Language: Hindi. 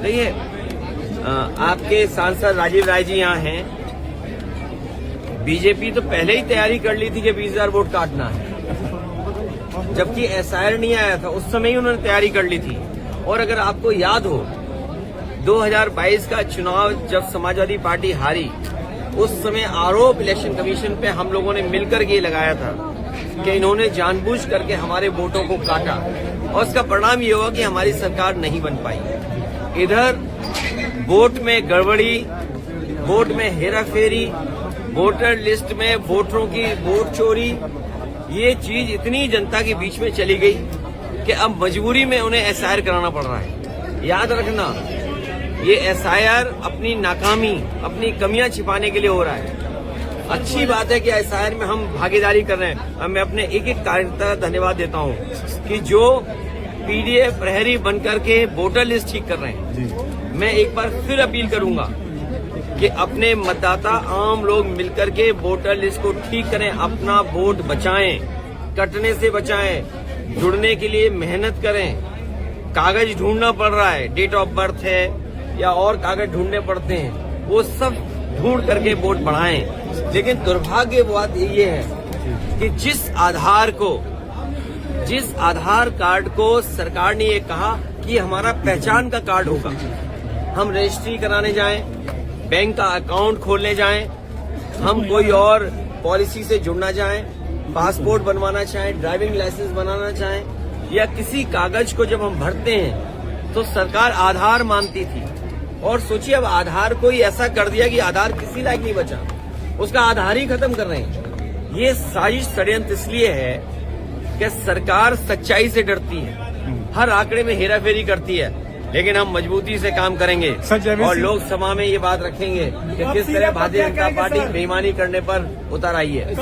देखिए, आपके सांसद राजीव राय जी यहाँ हैं। बीजेपी तो पहले ही तैयारी कर ली थी कि 20,000 वोट काटना है, जबकि एसआईआर नहीं आया था, उस समय ही उन्होंने तैयारी कर ली थी। और अगर आपको याद हो 2022 का चुनाव जब समाजवादी पार्टी हारी, उस समय आरोप इलेक्शन कमीशन पे हम लोगों ने मिलकर के लगाया था कि इन्होंने जानबूझ करके हमारे वोटों को काटा, और उसका परिणाम ये हुआ कि हमारी सरकार नहीं बन पाई। इधर वोट में गड़बड़ी, वोट में हेराफेरी, वोटर लिस्ट में वोटरों की वोट चोरी, ये चीज इतनी जनता के बीच में चली गई कि अब मजबूरी में उन्हें एसआईआर कराना पड़ रहा है। याद रखना, ये एसआईआर अपनी नाकामी, अपनी कमियां छिपाने के लिए हो रहा है। अच्छी बात है कि एसआईआर में हम भागीदारी कर रहे हैं। अब मैं अपने एक एक कार्यकर्ता का धन्यवाद देता हूं कि जो पीडीए प्रहरी बनकर के वोटर लिस्ट ठीक कर रहे हैं। मैं एक बार फिर अपील करूंगा कि अपने मतदाता आम लोग मिलकर के वोटर लिस्ट को ठीक करें, अपना वोट बचाएं, कटने से बचाएं, जुड़ने के लिए मेहनत करें। कागज ढूंढना पड़ रहा है, डेट ऑफ बर्थ है या और कागज ढूंढने पड़ते हैं, वो सब ढूंढ करके वोट बढ़ाएं। लेकिन दुर्भाग्य बात ये है कि जिस आधार कार्ड को सरकार ने ये कहा कि हमारा पहचान का कार्ड होगा, हम रजिस्ट्री कराने जाएं, बैंक का अकाउंट खोलने जाएं, हम कोई और पॉलिसी से जुड़ना चाहें, पासपोर्ट बनवाना चाहें, ड्राइविंग लाइसेंस बनाना चाहें, या किसी कागज को जब हम भरते हैं तो सरकार आधार मानती थी। और सोचिए, अब आधार को ही ऐसा कर दिया कि आधार किसी लायक नहीं बचा, उसका आधार ही खत्म कर रहे हैं। ये साजिश षड्यंत्र इसलिए है कि सरकार सच्चाई से डरती है, हर आंकड़े में हेराफेरी करती है। लेकिन हम मजबूती से काम करेंगे और लोकसभा में ये बात रखेंगे कि किस तरह भारतीय जनता पार्टी बेईमानी करने पर उतर आई है।